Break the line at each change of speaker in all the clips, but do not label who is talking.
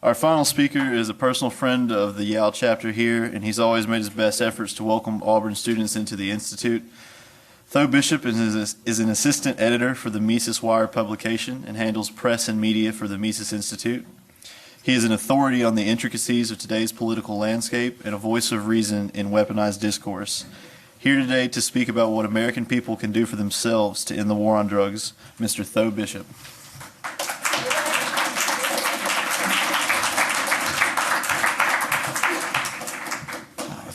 Our final speaker is a personal friend of the Yale chapter here, and he's always made his best efforts to welcome Auburn students into the Institute. Tho Bishop is an assistant editor for the Mises Wire publication and handles press and media for the Mises Institute. He is an authority on the intricacies of today's political landscape and a voice of reason in weaponized discourse. Here today to speak about what American people can do for themselves to end the war on drugs, Mr. Tho Bishop.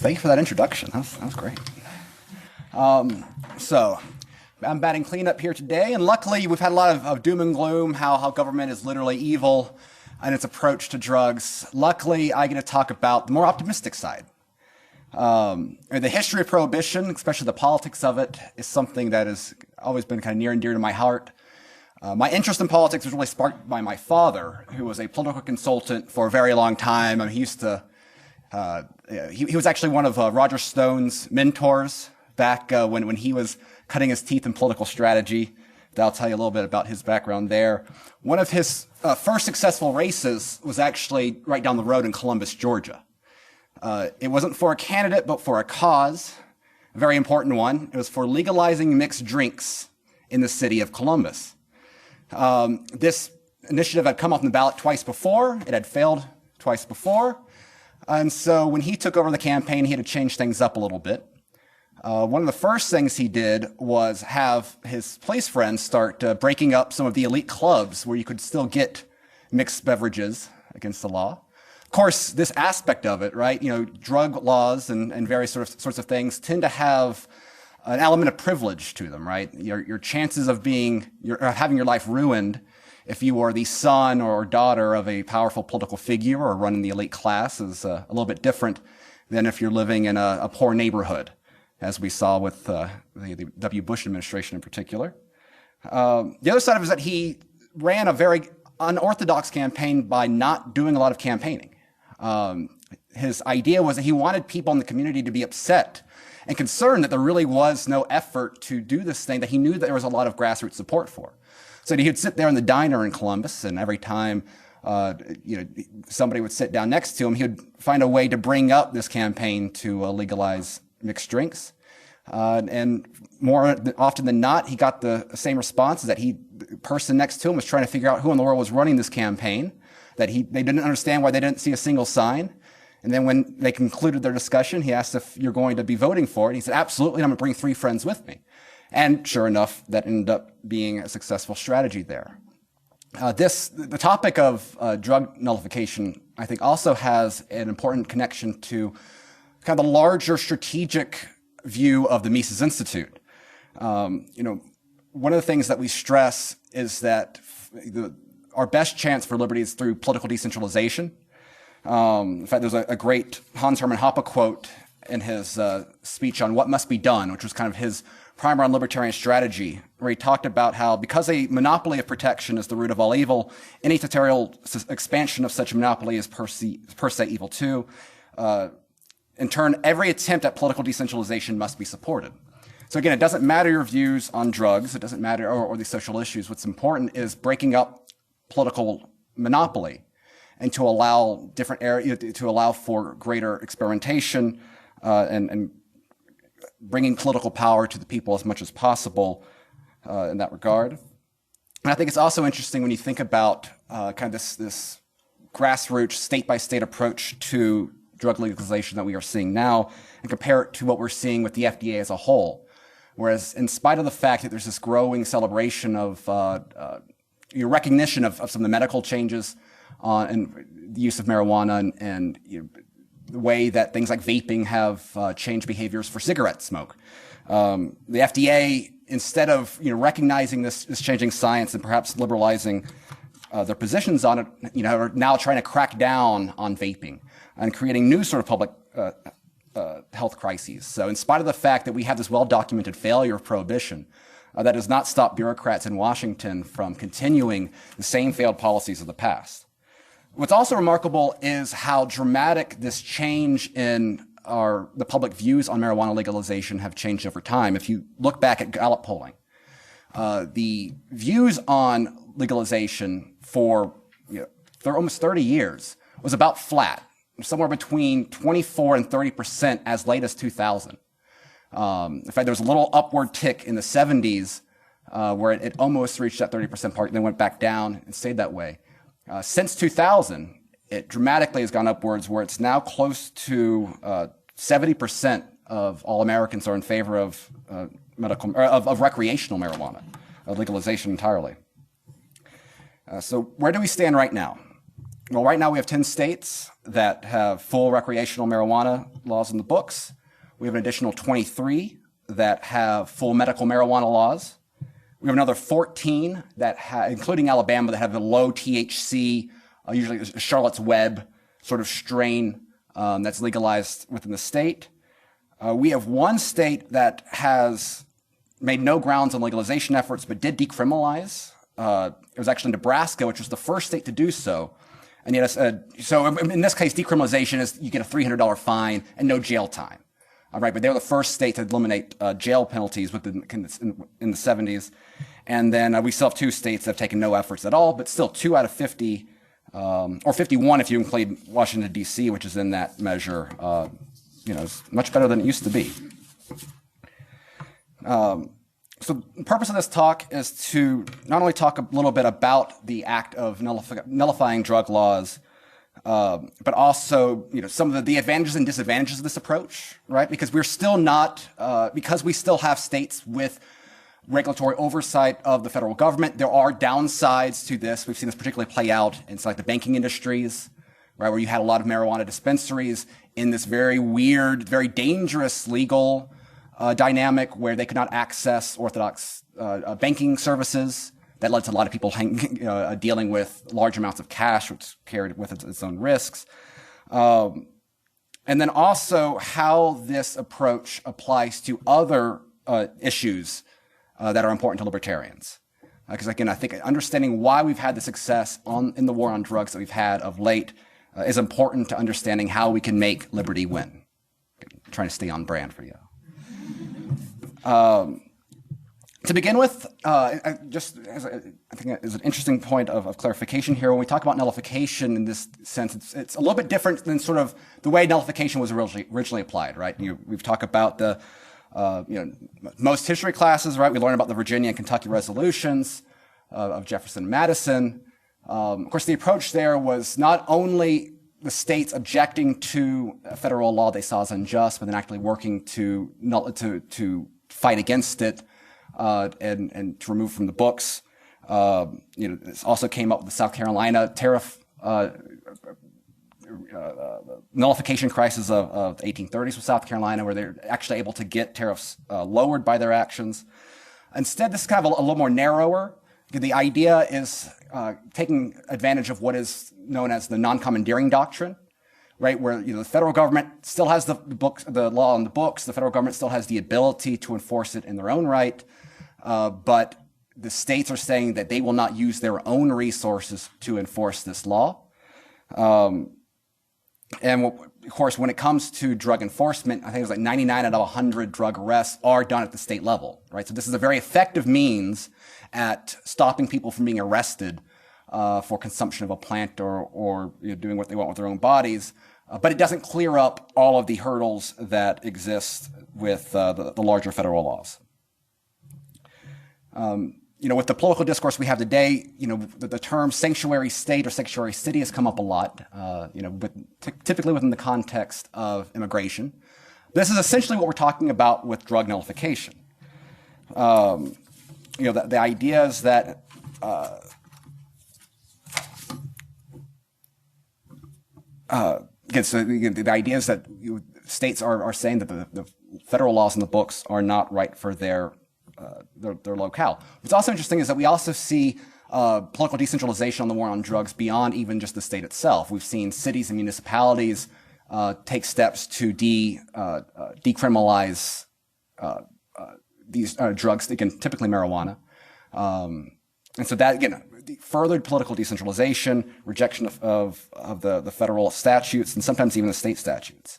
Thank you for that introduction. That was great. So I'm batting cleanup here today, and luckily we've had a lot of doom and gloom, how government is literally evil in its approach to drugs. Luckily, I get to talk about the more optimistic side. The history of prohibition, especially the politics of it, is something that has always been kind of near and dear to my heart. My interest in politics was really sparked by my father, who was a political consultant for a very long time. I mean, he used to he was actually one of Roger Stone's mentors back when he was cutting his teeth in political strategy. I'll tell you a little bit about his background there. One of his first successful races was actually right down the road in Columbus, Georgia. It wasn't for a candidate, but for a cause, a very important one. It was for legalizing mixed drinks in the city of Columbus. This initiative had come off the ballot twice before. It had failed twice before. And so when he took over the campaign, he had to change things up a little bit. One of the first things he did was have his police friends start breaking up some of the elite clubs where you could still get mixed beverages against the law. Of course, this aspect of it, right, drug laws and various sorts of things tend to have an element of privilege to them, right? Your chances of having your life ruined if you are the son or daughter of a powerful political figure or running the elite class is a little bit different than if you're living in a poor neighborhood, as we saw with the W. Bush administration in particular. The other side of it is that he ran a very unorthodox campaign by not doing a lot of campaigning. His idea was that he wanted people in the community to be upset and concerned that there really was no effort to do this thing that he knew that there was a lot of grassroots support for. So he would sit there in the diner in Columbus, and every time somebody would sit down next to him, he would find a way to bring up this campaign to legalize mixed drinks. And more often than not, he got the same response, that the person next to him was trying to figure out who in the world was running this campaign, that they didn't understand why they didn't see a single sign. And then when they concluded their discussion, he asked if you're going to be voting for it. He said, absolutely, I'm going to bring 3 friends with me. And sure enough, that ended up being a successful strategy there. The topic of drug nullification, I think, also has an important connection to kind of the larger strategic view of the Mises Institute. One of the things that we stress is that our best chance for liberty is through political decentralization. In fact, there's a great Hans Hermann Hoppe quote in his speech on what must be done, which was kind of his primer on libertarian strategy, where he talked about how because a monopoly of protection is the root of all evil, any territorial expansion of such a monopoly is per se evil too. In turn, every attempt at political decentralization must be supported. So again, it doesn't matter your views on drugs, it doesn't matter, or these social issues. What's important is breaking up political monopoly and to allow to allow for greater experimentation and bringing political power to the people as much as possible in that regard. And I think it's also interesting when you think about kind of this grassroots, state-by-state approach to drug legalization that we are seeing now and compare it to what we're seeing with the FDA as a whole. Whereas in spite of the fact that there's this growing celebration of your recognition of some of the medical changes and the use of marijuana and the way that things like vaping have changed behaviors for cigarette smoke. The FDA, instead of recognizing this changing science and perhaps liberalizing their positions on it, are now trying to crack down on vaping and creating new sort of public health crises. So in spite of the fact that we have this well-documented failure of prohibition, that does not stop bureaucrats in Washington from continuing the same failed policies of the past. What's also remarkable is how dramatic this change in the public views on marijuana legalization have changed over time. If you look back at Gallup polling, the views on legalization for almost 30 years was about flat, somewhere between 24 and 30% as late as 2000. In fact, there was a little upward tick in the 70s where it almost reached that 30% mark, then went back down and stayed that way. Since 2000, it dramatically has gone upwards, where it's now close to 70% of all Americans are in favor of recreational marijuana, of legalization entirely. So where do we stand right now? Well, right now we have 10 states that have full recreational marijuana laws in the books. We have an additional 23 that have full medical marijuana laws. We have another 14 that including Alabama, that have a low THC, usually a Charlotte's Web sort of strain that's legalized within the state. We have one state that has made no grounds on legalization efforts, but did decriminalize. It was actually Nebraska, which was the first state to do so. And yet, so in this case, decriminalization is you get a $300 fine and no jail time. All right, but they were the first state to eliminate jail penalties in the 70s. And then we still have 2 states that have taken no efforts at all, but still 2 out of 50, or 51 if you include Washington, D.C., which is in that measure, is much better than it used to be. So the purpose of this talk is to not only talk a little bit about the act of nullifying drug laws, but also, some of the advantages and disadvantages of this approach, right? Because we're still not, because we still have states with regulatory oversight of the federal government, there are downsides to this. We've seen this particularly play out in like the banking industries, right? Where you had a lot of marijuana dispensaries in this very weird, very dangerous legal dynamic where they could not access orthodox banking services. That led to a lot of people dealing with large amounts of cash, which carried with it its own risks. And then also how this approach applies to other issues that are important to libertarians. Because again, I think understanding why we've had the success in the war on drugs that we've had of late is important to understanding how we can make liberty win. I'm trying to stay on brand for you. To begin with, I think is an interesting point of clarification here. When we talk about nullification in this sense, it's a little bit different than sort of the way nullification was originally applied, right? We've talked about the, most history classes, right? We learn about the Virginia and Kentucky resolutions of Jefferson and Madison. Of course, the approach there was not only the states objecting to a federal law they saw as unjust, but then actually working to fight against it. And to remove from the books. This also came up with the South Carolina tariff nullification crisis of the 1830s with South Carolina, where they're actually able to get tariffs lowered by their actions. Instead, this is kind of a little more narrower. The idea is taking advantage of what is known as the non-commandeering doctrine, right, where the federal government still has the law in the books. The federal government still has the ability to enforce it in their own right. But the states are saying that they will not use their own resources to enforce this law. And of course, when it comes to drug enforcement, I think it's like 99 out of 100 drug arrests are done at the state level, right? So this is a very effective means at stopping people from being arrested for consumption of a plant or doing what they want with their own bodies. But it doesn't clear up all of the hurdles that exist with the larger federal laws. With the political discourse we have today, the term sanctuary state or sanctuary city has come up a lot, typically within the context of immigration. This is essentially what we're talking about with drug nullification. The idea is that the idea is that states are saying that the federal laws in the books are not right for their locale. What's also interesting is that we also see political decentralization on the war on drugs beyond even just the state itself. We've seen cities and municipalities take steps to decriminalize these drugs, again, typically marijuana. And so that, again, furthered political decentralization, rejection of the federal statutes, and sometimes even the state statutes.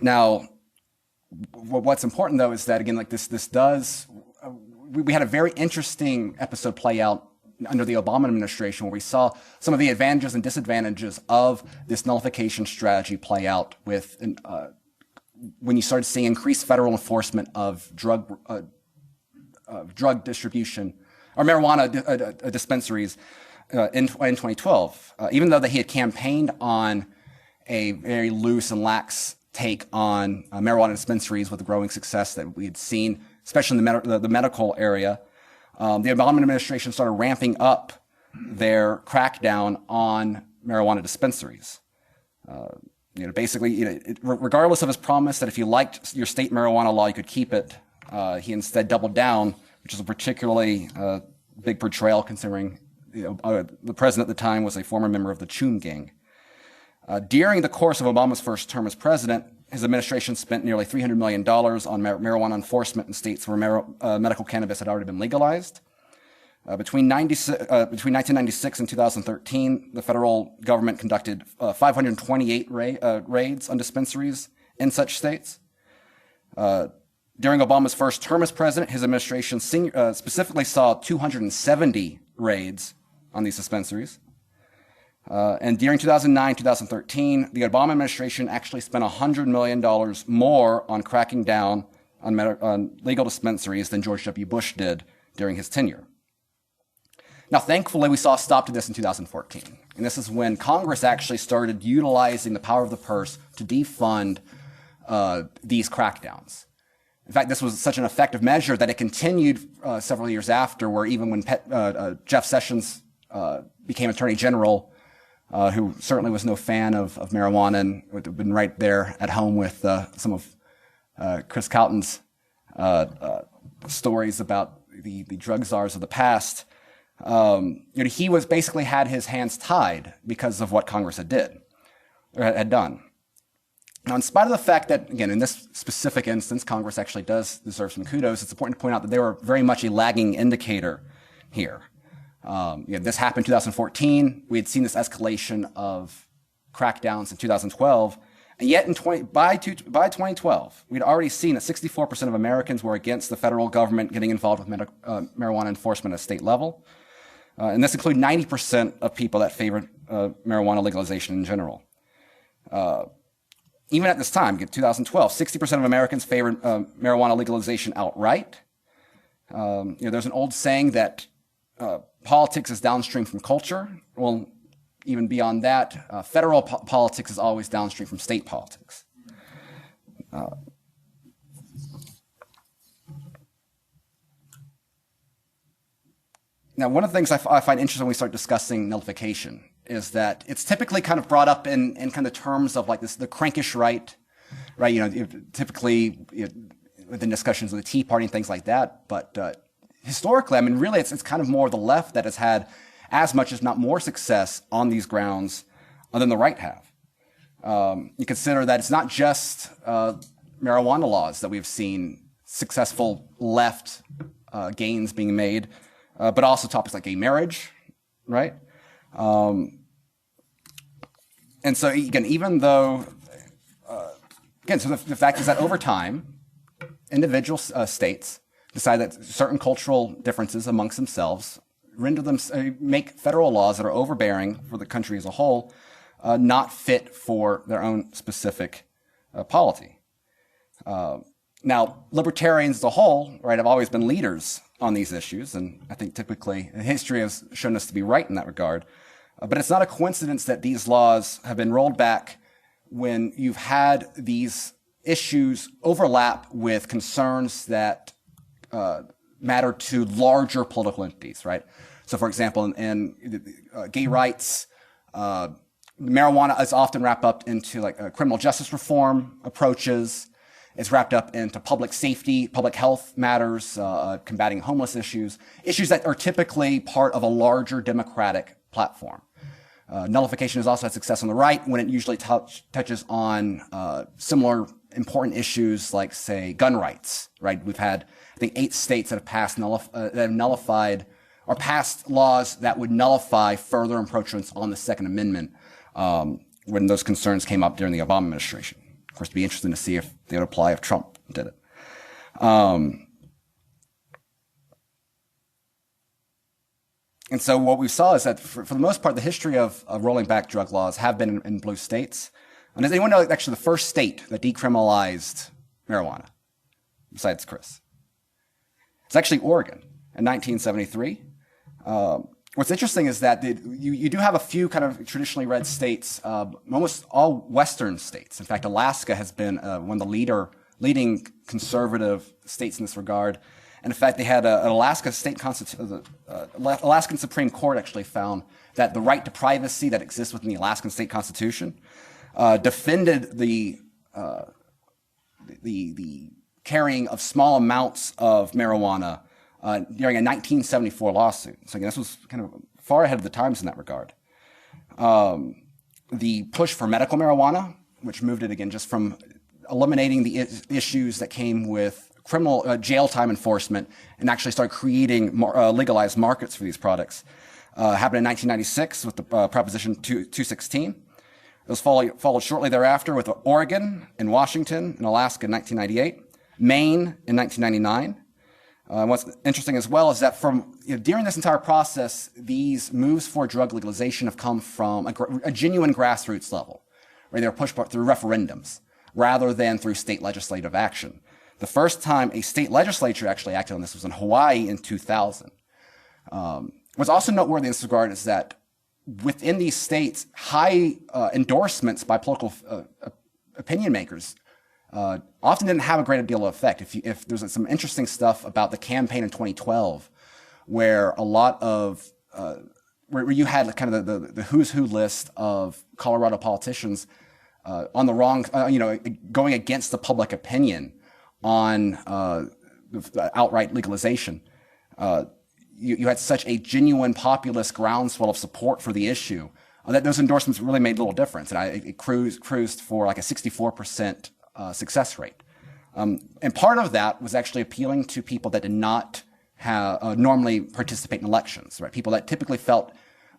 Now, what's important, though, is that, again, like this does, we had a very interesting episode play out under the Obama administration, where we saw some of the advantages and disadvantages of this nullification strategy play out with when you started seeing increased federal enforcement of drug distribution or marijuana dispensaries in 2012. Even though that he had campaigned on a very loose and lax take on marijuana dispensaries with the growing success that we had seen, especially in the medical area, the Obama administration started ramping up their crackdown on marijuana dispensaries. Basically, regardless of his promise that if you liked your state marijuana law, you could keep it, he instead doubled down, which is a particularly big portrayal considering the president at the time was a former member of the Choom Gang. During the course of Obama's first term as president, his administration spent nearly $300 million on marijuana enforcement in states where medical cannabis had already been legalized. Between 1996 and 2013, the federal government conducted 528 raids on dispensaries in such states. During Obama's first term as president, his administration specifically saw 270 raids on these dispensaries. And during 2009, 2013, the Obama administration actually spent $100 million more on cracking down on legal dispensaries than George W. Bush did during his tenure. Now, thankfully, we saw a stop to this in 2014. And this is when Congress actually started utilizing the power of the purse to defund these crackdowns. In fact, this was such an effective measure that it continued several years after, where even when Jeff Sessions became Attorney General, who certainly was no fan of marijuana and would have been right there at home with some of Chris Calton's stories about the drug czars of the past, he was basically had his hands tied because of what Congress had done. Now, in spite of the fact that, again, in this specific instance, Congress actually does deserve some kudos, it's important to point out that they were very much a lagging indicator here. This happened in 2014. We had seen this escalation of crackdowns in 2012. And yet by 2012, we'd already seen that 64% of Americans were against the federal government getting involved with marijuana enforcement at state level. And this included 90% of people that favored marijuana legalization in general. Even at this time, 2012, 60% of Americans favored marijuana legalization outright. There's an old saying that politics is downstream from culture. Well, even beyond that, federal politics is always downstream from state politics. Now, one of the things I find interesting when we start discussing nullification is that it's typically kind of brought up in kind of terms of like this, the crankish right? Typically within discussions of the Tea Party and things like that. But historically, I mean, really, it's kind of more the left that has had as much, if not more, success on these grounds than the right have. You consider that it's not just marijuana laws that we've seen successful left gains being made, but also topics like gay marriage, right? And so, again, even though, so the fact is that over time, individual states decide that certain cultural differences amongst themselves make federal laws that are overbearing for the country as a whole not fit for their own specific polity. Now, libertarians as a whole, right, have always been leaders on these issues, and I think typically history has shown us to be right in that regard. But it's not a coincidence that these laws have been rolled back when you've had these issues overlap with concerns that matter to larger political entities, right? So, for example, in gay rights, marijuana is often wrapped up into like criminal justice reform approaches. It's wrapped up into public safety, public health matters, combating homeless issues that are typically part of a larger democratic platform. Nullification has also had success on the right when it usually touches on similar important issues like, say, gun rights, right? We've had, I think, 8 states that have passed nullified or passed laws that would nullify further encroachments on the Second Amendment when those concerns came up during the Obama administration. Of course, it'd be interesting to see if they would apply if Trump did it. And so what we saw is that for the most part, the history of rolling back drug laws have been in blue states. And does anyone know actually the first state that decriminalized marijuana, besides Chris? It's actually Oregon in 1973. What's interesting is that you do have a few kind of traditionally red states, almost all Western states. In fact, Alaska has been one of the leading conservative states in this regard. And in fact, they had an Alaska state Alaskan Supreme Court actually found that the right to privacy that exists within the Alaskan state constitution defended the carrying of small amounts of marijuana during a 1974 lawsuit. So again, this was kind of far ahead of the times in that regard. The push for medical marijuana, which moved it again just from eliminating the issues that came with criminal jail time enforcement and actually start creating legalized markets for these products, happened in 1996 with the Proposition 216. It was followed shortly thereafter with Oregon and Washington and Alaska in 1998, Maine in 1999. What's interesting as well is that during this entire process, these moves for drug legalization have come from a genuine grassroots level, where they were pushed through referendums rather than through state legislative action. The first time a state legislature actually acted on this was in Hawaii in 2000. What's also noteworthy in this regard is that within these states, high endorsements by political opinion makers often didn't have a great deal of effect. If there's some interesting stuff about the campaign in 2012, where a lot of where you had kind of the who's who list of Colorado politicians on the wrong, going against the public opinion on the outright legalization. You had such a genuine populist groundswell of support for the issue that those endorsements really made little difference. And it cruised for like a 64% success rate. And part of that was actually appealing to people that did not normally participate in elections, right? People that typically felt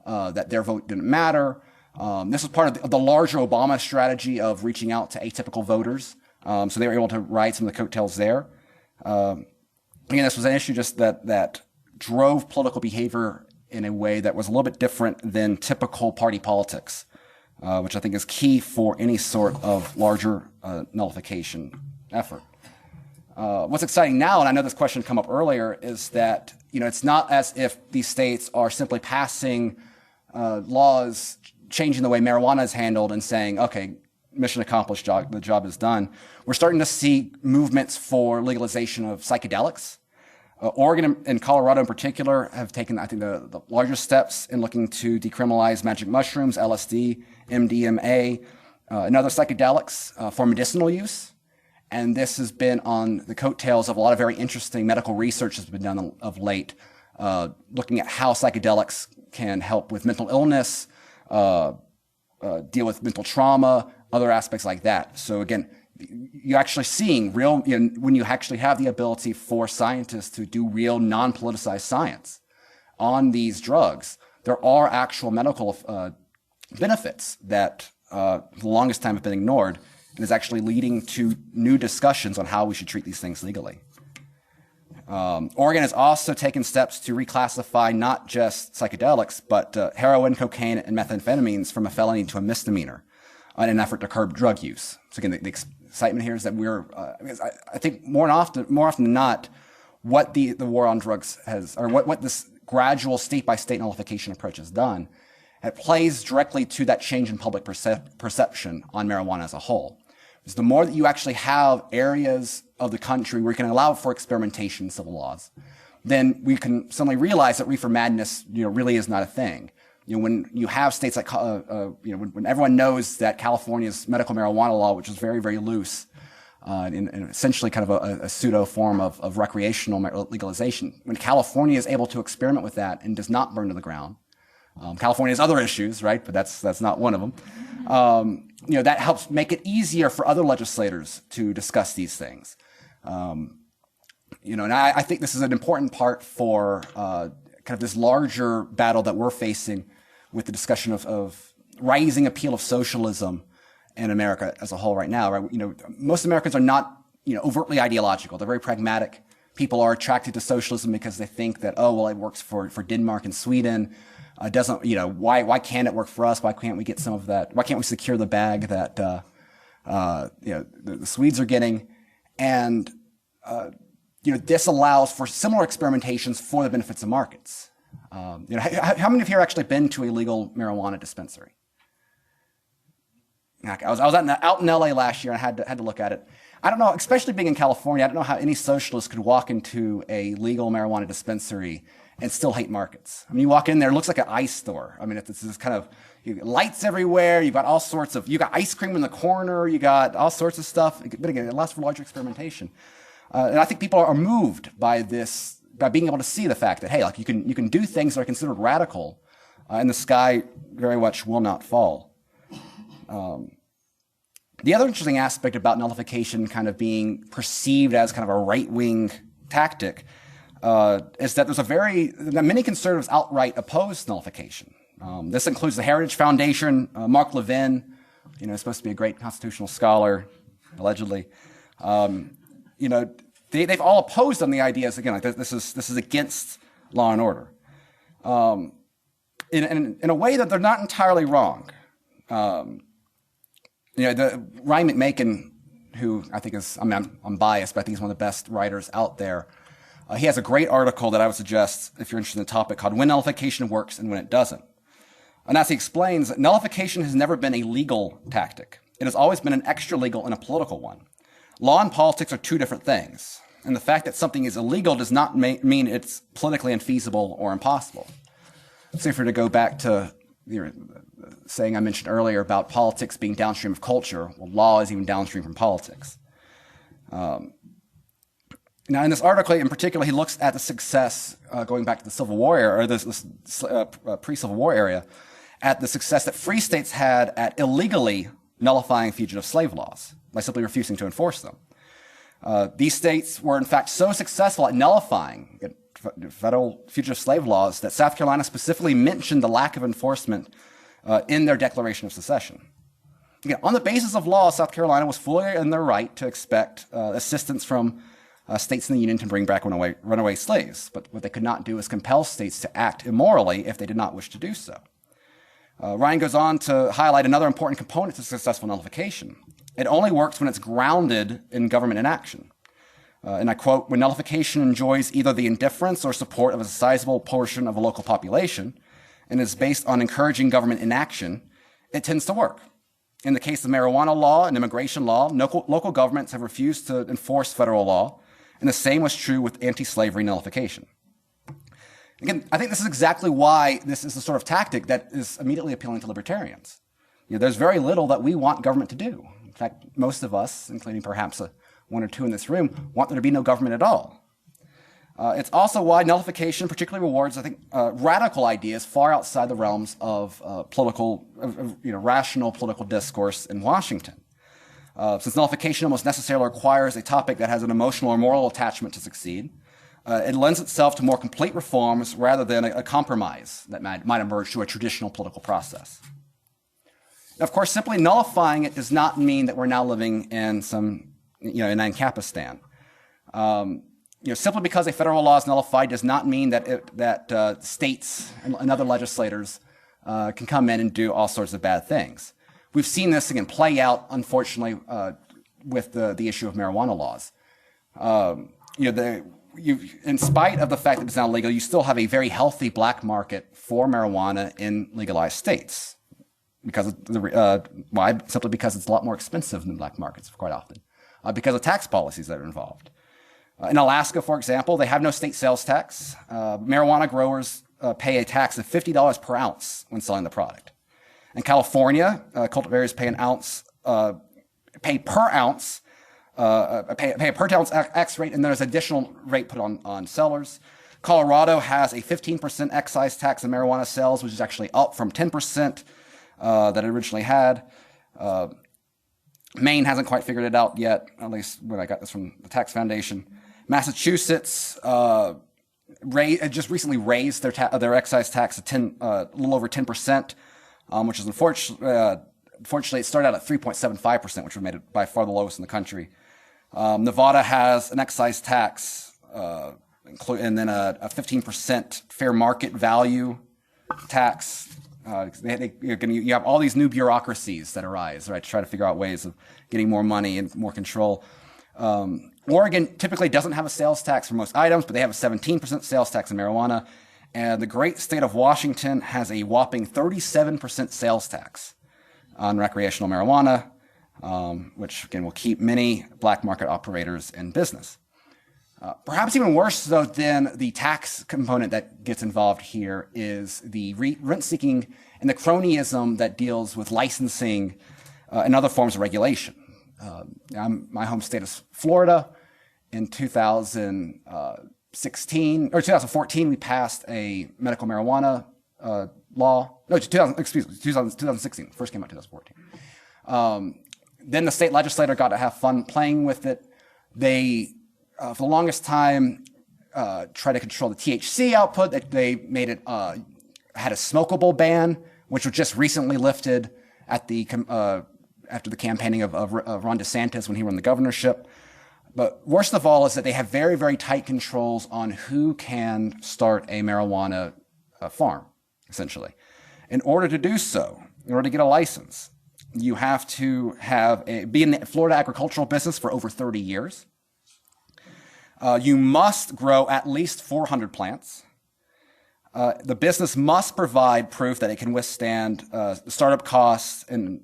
that their vote didn't matter. This was part of the larger Obama strategy of reaching out to atypical voters. So they were able to ride some of the coattails there. Again, this was an issue just that drove political behavior in a way that was a little bit different than typical party politics, which I think is key for any sort of larger nullification effort. What's exciting now, and I know this question come up earlier, is that it's not as if these states are simply passing laws changing the way marijuana is handled and saying, okay, mission accomplished, the job is done. We're starting to see movements for legalization of psychedelics. Oregon and Colorado in particular have taken, I think, the largest steps in looking to decriminalize magic mushrooms, LSD, MDMA, and other psychedelics for medicinal use. And this has been on the coattails of a lot of very interesting medical research that's been done of late, looking at how psychedelics can help with mental illness, deal with mental trauma, other aspects like that. So again, you're actually seeing real, when you actually have the ability for scientists to do real non-politicized science on these drugs, there are actual medical benefits that for the longest time have been ignored, and is actually leading to new discussions on how we should treat these things legally. Oregon has also taken steps to reclassify not just psychedelics, but heroin, cocaine, and methamphetamines from a felony to a misdemeanor in an effort to curb drug use. So again, the excitement here is that I think more often than not, what the war on drugs has, or what this gradual state-by-state nullification approach has done, it plays directly to that change in public perception on marijuana as a whole. Because the more that you actually have areas of the country where you can allow for experimentation in civil laws, then we can suddenly realize that reefer madness, really is not a thing. When you have states like, when everyone knows that California's medical marijuana law, which is very, very loose, and essentially kind of a pseudo form of recreational legalization, when California is able to experiment with that and does not burn to the ground, California has other issues, right? But that's not one of them. That helps make it easier for other legislators to discuss these things. And I think this is an important part for kind of this larger battle that we're facing with the discussion of rising appeal of socialism in America as a whole right now. Right? Most Americans are not overtly ideological. They're very pragmatic. People are attracted to socialism because they think that, oh, well, it works for Denmark and Sweden. Doesn't, why can't it work for us? Why can't we get some of that? Why can't we secure the bag that, the Swedes are getting? And, this allows for similar experimentations for the benefits of markets. How many of you have actually been to a legal marijuana dispensary? I was out in LA last year and I had to look at it. I don't know, especially being in California, I don't know how any socialist could walk into a legal marijuana dispensary and still hate markets. I mean, you walk in there, it looks like an ice store. I mean, it's this kind of lights everywhere. You've got all sorts of, you got ice cream in the corner. You got all sorts of stuff. But again, it allows for larger experimentation. And I think people are moved by this, by being able to see the fact that, hey, like you can do things that are considered radical, and the sky very much will not fall. The other interesting aspect about nullification kind of being perceived as kind of a right-wing tactic is that that many conservatives outright oppose nullification. This includes the Heritage Foundation, Mark Levin, supposed to be a great constitutional scholar, allegedly. They've all opposed on the ideas, again, like this is against law and order. In a way that they're not entirely wrong. The Ryan McMakin, who I think is, I'm biased, but I think he's one of the best writers out there. He has a great article that I would suggest if you're interested in the topic called When Nullification Works and When It Doesn't. And as he explains, nullification has never been a legal tactic. It has always been an extra-legal and a political one. Law and politics are two different things. And the fact that something is illegal does not mean it's politically infeasible or impossible. So if we were to go back to the saying I mentioned earlier about politics being downstream of culture, well, law is even downstream from politics. Now, in this article in particular, he looks at the success, going back to the Civil War era, or this pre-Civil War area, at the success that free states had at illegally nullifying fugitive slave laws by simply refusing to enforce them. These states were, in fact, so successful at nullifying federal fugitive slave laws that South Carolina specifically mentioned the lack of enforcement in their Declaration of Secession. Again, on the basis of law, South Carolina was fully in their right to expect assistance from states in the Union to bring back runaway slaves. But what they could not do is compel states to act immorally if they did not wish to do so. Ryan goes on to highlight another important component to successful nullification. It only works when it's grounded in government inaction. And I quote, when nullification enjoys either the indifference or support of a sizable portion of a local population and is based on encouraging government inaction, it tends to work. In the case of marijuana law and immigration law, local governments have refused to enforce federal law, and the same was true with anti-slavery nullification. Again, I think this is exactly why this is the sort of tactic that is immediately appealing to libertarians. There's very little that we want government to do. In fact, most of us, including perhaps one or two in this room, want there to be no government at all. It's also why nullification particularly rewards, I think, radical ideas far outside the realms of rational political discourse in Washington. Since nullification almost necessarily requires a topic that has an emotional or moral attachment to succeed, it lends itself to more complete reforms rather than a compromise that might emerge through a traditional political process. Now, of course, simply nullifying it does not mean that we're now living in some, in Ancapistan. Simply because a federal law is nullified does not mean that states and other legislators can come in and do all sorts of bad things. We've seen this again play out, unfortunately, with the issue of marijuana laws. In spite of the fact that it's now legal, you still have a very healthy black market for marijuana in legalized states, because why? Simply because it's a lot more expensive than black markets quite often, because of tax policies that are involved. In Alaska, for example, they have no state sales tax. Marijuana growers pay a tax of $50 per ounce when selling the product. In California, cultivators pay a per ounce X rate, and there's additional rate put on sellers. Colorado has a 15% excise tax on marijuana sales, which is actually up from 10% that it originally had. Maine hasn't quite figured it out yet, at least when I got this from the Tax Foundation. Massachusetts just recently raised their excise tax to a little over 10%, which is unfortunately it started out at 3.75%, which would have made it by far the lowest in the country. Nevada has an excise tax and then a 15% fair market value tax. You have all these new bureaucracies that arise, right, to try to figure out ways of getting more money and more control. Oregon typically doesn't have a sales tax for most items, but they have a 17% sales tax on marijuana. And the great state of Washington has a whopping 37% sales tax on recreational marijuana, which, again, will keep many black market operators in business. Perhaps even worse, though, than the tax component that gets involved here is the rent-seeking and the cronyism that deals with licensing and other forms of regulation. My home state is Florida. In 2014, we passed a medical marijuana law. No, 2016. First came out in 2014. Then the state legislator got to have fun playing with it. They, for the longest time, tried to control the THC output. They made it had a smokable ban, which was just recently lifted at the after the campaigning of Ron DeSantis when he won the governorship. But worst of all is that they have very, very tight controls on who can start a marijuana farm, essentially. In order to do so, in order to get a license, you have to be in the Florida agricultural business for over 30 years. You must grow at least 400 plants. The business must provide proof that it can withstand startup costs and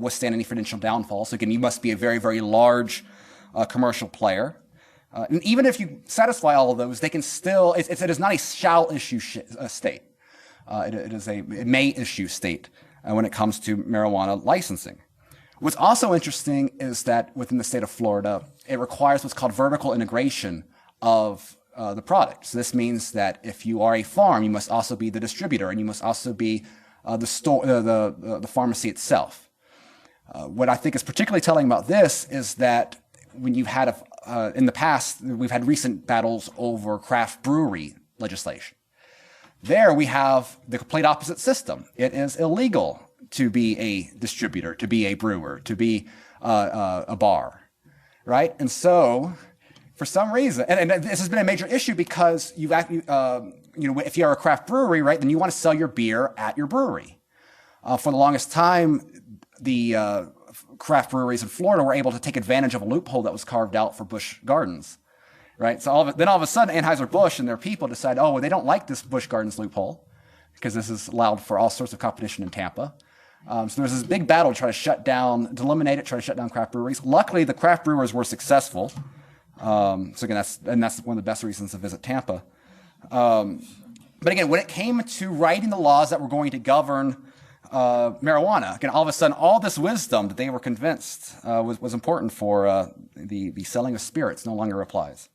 withstand any financial downfall. So again, you must be a very, very large commercial player. And even if you satisfy all of those, they can still, it is not a shall issue state. It is a may issue state when it comes to marijuana licensing. What's also interesting is that within the state of Florida, it requires what's called vertical integration of the product. So this means that if you are a farm, you must also be the distributor, and you must also be the pharmacy itself. What I think is particularly telling about this is that when you've had in the past, we've had recent battles over craft brewery legislation. There we have the complete opposite system. It is illegal to be a distributor, to be a brewer, to be a bar, right? And so, for some reason, and this has been a major issue because if you're a craft brewery, right, then you want to sell your beer at your brewery. For the longest time, the craft breweries in Florida were able to take advantage of a loophole that was carved out for Busch Gardens, right? So all of a sudden, Anheuser-Busch and their people decide, they don't like this Busch Gardens loophole because this is allowed for all sorts of competition in Tampa. So there's this big battle to try to eliminate it, try to shut down craft breweries. Luckily, the craft brewers were successful. So again, that's one of the best reasons to visit Tampa. But again, when it came to writing the laws that were going to govern marijuana, again, all of a sudden, all this wisdom that they were convinced was important for the selling of spirits no longer applies.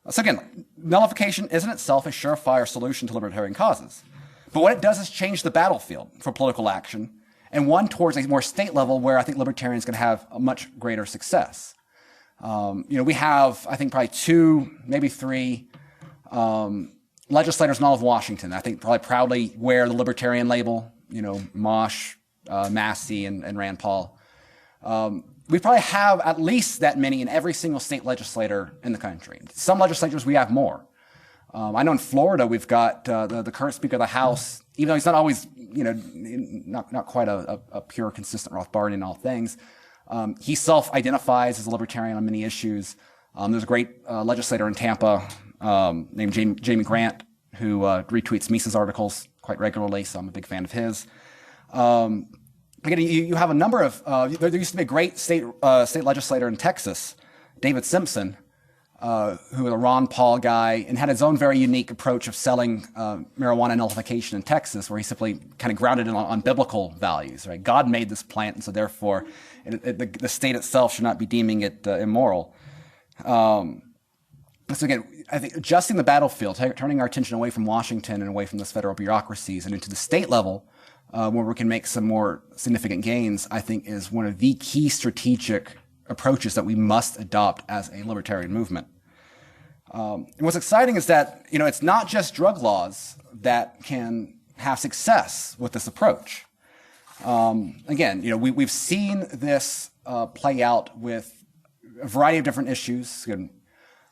So again, nullification isn't itself a surefire solution to libertarian causes. But what it does is change the battlefield for political action, and one towards a more state level where I think libertarians can have a much greater success. We have, I think, probably 2, maybe 3 legislators in all of Washington. I think probably proudly wear the libertarian label. Mosh, Massey, and Rand Paul. We probably have at least that many in every single state legislator in the country. Some legislatures we have more. I know in Florida we've got the current Speaker of the House, even though he's not always, not quite a pure, consistent Rothbardian in all things. He self-identifies as a libertarian on many issues. There's a great legislator in Tampa named Jamie Grant who retweets Mises articles quite regularly, so I'm a big fan of his. Again, you have a number of, there used to be a great state legislator in Texas, David Simpson, who was a Ron Paul guy and had his own very unique approach of selling marijuana nullification in Texas, where he simply kind of grounded it on biblical values, right? God made this plant, and so therefore the state itself should not be deeming it immoral. So again, I think adjusting the battlefield, turning our attention away from Washington and away from those federal bureaucracies and into the state level, where we can make some more significant gains, I think is one of the key strategic approaches that we must adopt as a libertarian movement. And what's exciting is that, it's not just drug laws that can have success with this approach. Again, we've seen this play out with a variety of different issues.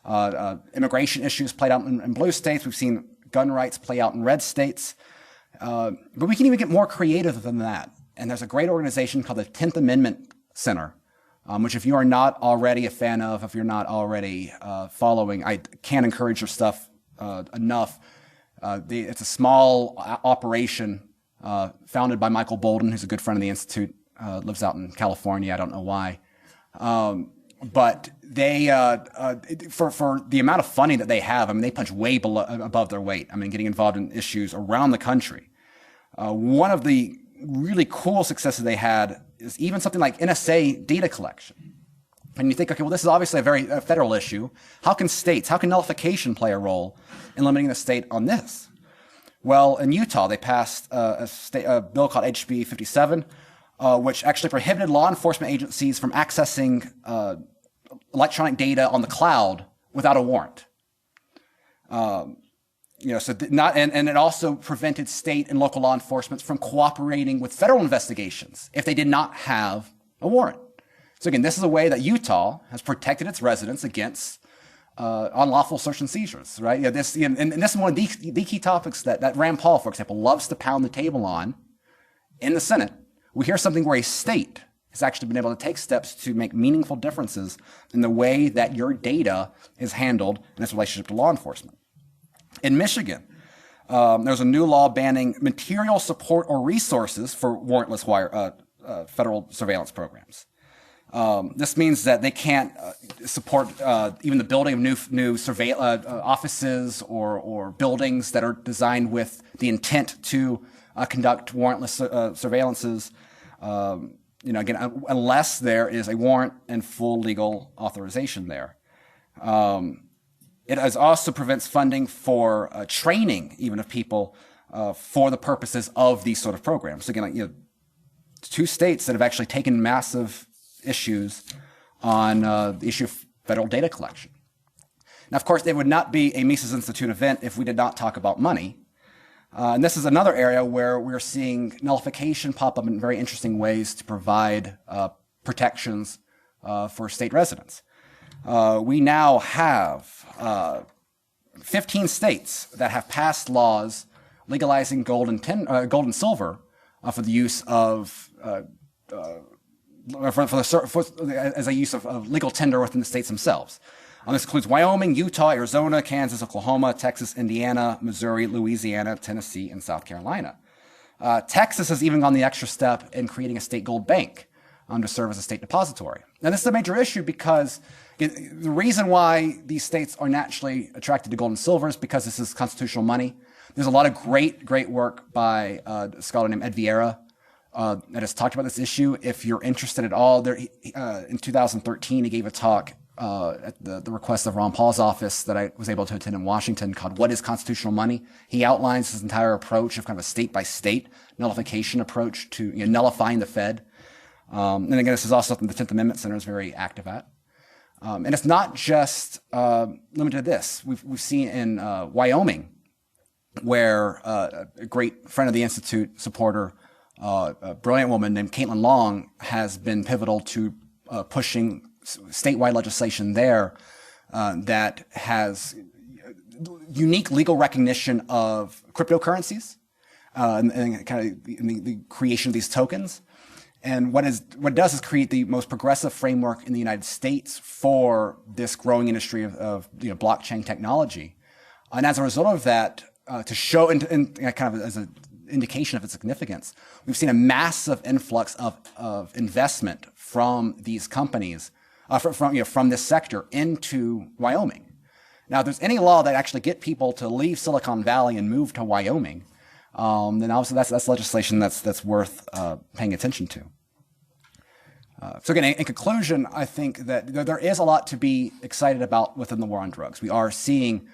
Immigration issues played out in blue states. We've seen gun rights play out in red states. But we can even get more creative than that. And there's a great organization called the 10th Amendment Center, which if you are not already a fan of, if you're not already following, I can't encourage your stuff enough. It's a small operation founded by Michael Bolden, who's a good friend of the Institute, lives out in California. I don't know why. But they, for the amount of funding that they have, I mean, they punch way above their weight. I mean, getting involved in issues around the country. One of the really cool successes they had is even something like NSA data collection. And you think, okay, well, this is obviously a very federal issue. How can nullification play a role in limiting the state on this? Well, in Utah, they passed a bill called HB 57, which actually prohibited law enforcement agencies from accessing electronic data on the cloud without a warrant. And it also prevented state and local law enforcement from cooperating with federal investigations if they did not have a warrant. So again, this is a way that Utah has protected its residents against unlawful search and seizures, right? And this is one of the key topics that Rand Paul, for example, loves to pound the table on in the Senate. We hear something where a state has actually been able to take steps to make meaningful differences in the way that your data is handled in its relationship to law enforcement. In Michigan, there's a new law banning material support or resources for warrantless federal surveillance programs. This means that they can't support even the building of new offices or buildings that are designed with the intent to conduct warrantless surveillances. Again, unless there is a warrant and full legal authorization there. It also prevents funding for training, even of people, for the purposes of these sort of programs. So again, two states that have actually taken massive issues on the issue of federal data collection. Now, of course, it would not be a Mises Institute event if we did not talk about money. And this is another area where we're seeing nullification pop up in very interesting ways to provide protections for state residents. We now have 15 states that have passed laws legalizing gold and silver for the use of as a use of legal tender within the states themselves. This includes Wyoming, Utah, Arizona, Kansas, Oklahoma, Texas, Indiana, Missouri, Louisiana, Tennessee, and South Carolina. Texas has even gone the extra step in creating a state gold bank to serve as a state depository. Now, this is a major issue because the reason why these states are naturally attracted to gold and silver is because this is constitutional money. There's a lot of great work by a scholar named Ed Vieira that has talked about this issue. If you're interested at all, in 2013, he gave a talk at the request of Ron Paul's office that I was able to attend in Washington called What is Constitutional Money? He outlines his entire approach of kind of a state-by-state nullification approach to nullifying the Fed. And again, this is also something the 10th Amendment Center is very active at. And it's not just limited to this. We've seen in Wyoming where a great friend of the Institute supporter, a brilliant woman named Caitlin Long, has been pivotal to pushing statewide legislation there that has unique legal recognition of cryptocurrencies and kind of the creation of these tokens. And what it does is create the most progressive framework in the United States for this growing industry of blockchain technology. And as a result of that, to show and kind of as an indication of its significance, we've seen a massive influx of investment from these companies, from this sector into Wyoming. Now, if there's any law that actually get people to leave Silicon Valley and move to Wyoming, then obviously that's legislation that's worth paying attention to. So again, in conclusion, I think that there is a lot to be excited about within the war on drugs. We are seeing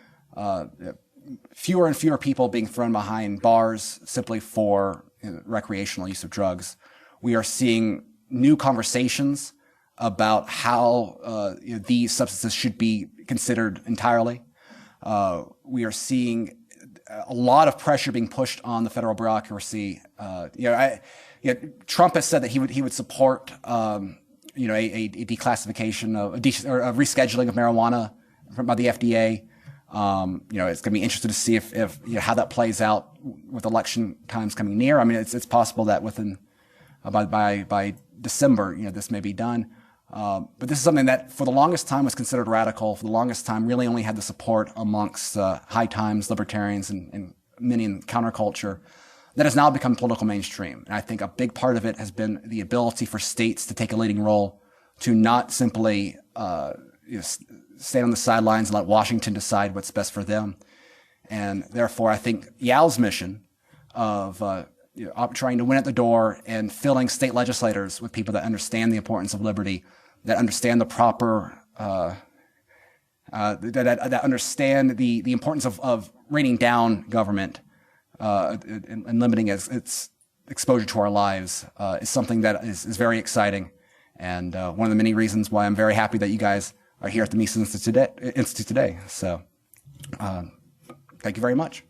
fewer and fewer people being thrown behind bars simply for recreational use of drugs. We are seeing new conversations about how these substances should be considered entirely. We are seeing a lot of pressure being pushed on the federal bureaucracy. Trump has said that he would support a declassification or a rescheduling of marijuana by the FDA. It's going to be interesting to see if how that plays out with election times coming near. I mean, it's possible that within by December, this may be done. But this is something that for the longest time was considered radical. For the longest time, really only had the support amongst high times libertarians and many in counterculture. That has now become political mainstream. And I think a big part of it has been the ability for states to take a leading role, to not simply stand on the sidelines and let Washington decide what's best for them. And therefore, I think Yale's mission of trying to win at the door and filling state legislators with people that understand the importance of liberty, that understand the proper, that understand the importance of reining down government and limiting its exposure to our lives is something that is very exciting. And one of the many reasons why I'm very happy that you guys are here at the Mises Institute today. So thank you very much.